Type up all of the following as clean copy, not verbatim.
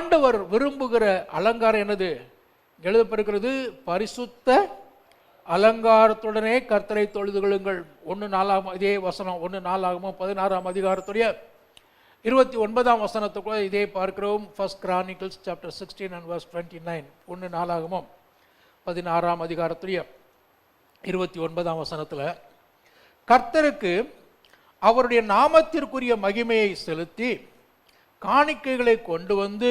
ஆண்டவர் விரும்புகிற அலங்காரம் என்னது? எழுதப்பட்டிருக்கிறது, பரிசுத்த அலங்காரத்துடனே கர்த்தரை தொழுது கொள்ளுங்கள். 1:4 இதே வசனம் 1:4 16 அதிகாரத்துடைய 29 வசனத்துக்குள்ள இதே பார்க்கிறோம். 1 Chronicles chapter 16 and verse 29. 1:4 16 அதிகாரத்துடைய 29 வசனத்துல கர்த்தருக்கு அவருடைய நாமத்திற்குரிய மகிமையை செலுத்தி காணிக்கைகளை கொண்டு வந்து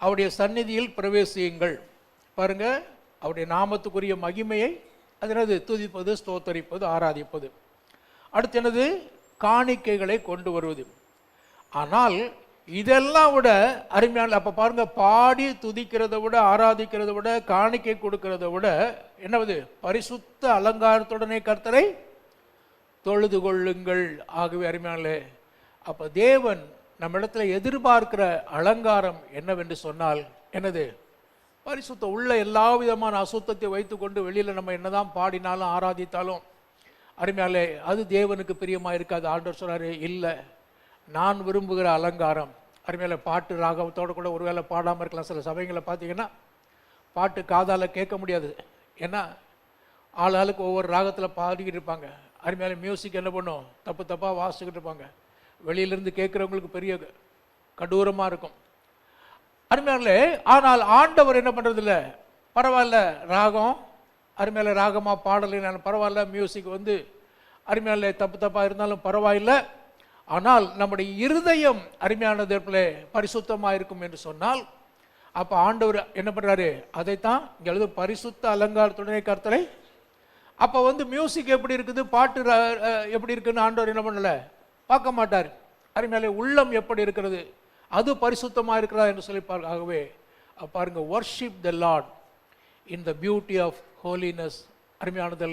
அவருடைய சந்நிதியில் பிரவேசியுங்கள். பாருங்க, அவருடைய நாமத்துக்குரிய மகிமையை அது என்னது? துதிப்பது, ஸ்தோத்தரிப்பது, ஆராதிப்பது. அடுத்து என்னது? காணிக்கைகளை கொண்டு வருவது. ஆனால் இதெல்லாம் விட அருமையான, அப்ப பாருங்க, பாடி துதிக்கிறத விட, ஆராதிக்கிறத விட, காணிக்கை கொடுக்கிறத விட என்னவது? பரிசுத்த அலங்காரத்துடனே கர்த்தரை தொழுது கொள்ளுங்கள். ஆகவே அருமையானே, அப்ப தேவன் நம்ம இடத்துல எதிர்பார்க்கிற அலங்காரம் என்னவென்று சொன்னால் என்னது? பரிசுத்த. உள்ள எல்லா விதமான அசுத்தத்தை வைத்துக்கொண்டு வெளியில நம்ம என்னதான் பாடினாலும் ஆராதித்தாலும் அருமையாலே அது தேவனுக்கு பிரியமா இருக்காது. ஆண்டவர் சொல்றாரு, இல்லை, நான் விரும்புகிற அலங்காரம். அருமையால பாட்டு ராகவத்தோடு கூட ஒருவேளை பாடாமல் இருக்கலாம். சில சபைகளை பார்த்தீங்கன்னா பாட்டு காதால கேட்க முடியாது. ஏன்னா ஆளுக்கு ஒவ்வொரு ராகத்தில் பாடிக்கிட்டு இருப்பாங்க. அருமையால மியூசிக் என்ன பண்ணும்? தப்பு தப்பாக வாசிச்சுக்கிட்டு இருப்பாங்க. வெளியிலிருந்து கேட்குறவங்களுக்கு பெரிய கடூரமாக இருக்கும். அருமையாலே, ஆனால் ஆண்டவர் என்ன பண்ணுறதில்ல, பரவாயில்ல ராகம், அருமையால ராகமாக பாடலைனாலும் பரவாயில்ல, மியூசிக் வந்து அருமையால தப்பு தப்பாக இருந்தாலும் பரவாயில்லை, ஆனால் நம்முடைய இருதயம் அருமையானது பரிசுத்தமாக இருக்கும் என்று சொன்னால் அப்போ ஆண்டவர் என்ன பண்ணுறாரு? அதைத்தான் இங்கே எழுது, பரிசுத்த அலங்காரத்துடனே கர்த்தரை. அப்போ வந்து மியூசிக் எப்படி இருக்குது, பாட்டு எப்படி இருக்குன்னு ஆண்டவர் என்ன பண்ணலை? பார்க்க மாட்டார். அருமையாலே உள்ளம் எப்படி இருக்கிறது, அது பரிசுத்தமாக இருக்கிறதா என்று சொல்லிப்பார். ஆகவே பாருங்க, worship the lord in the beauty of holiness. அருமையானதில்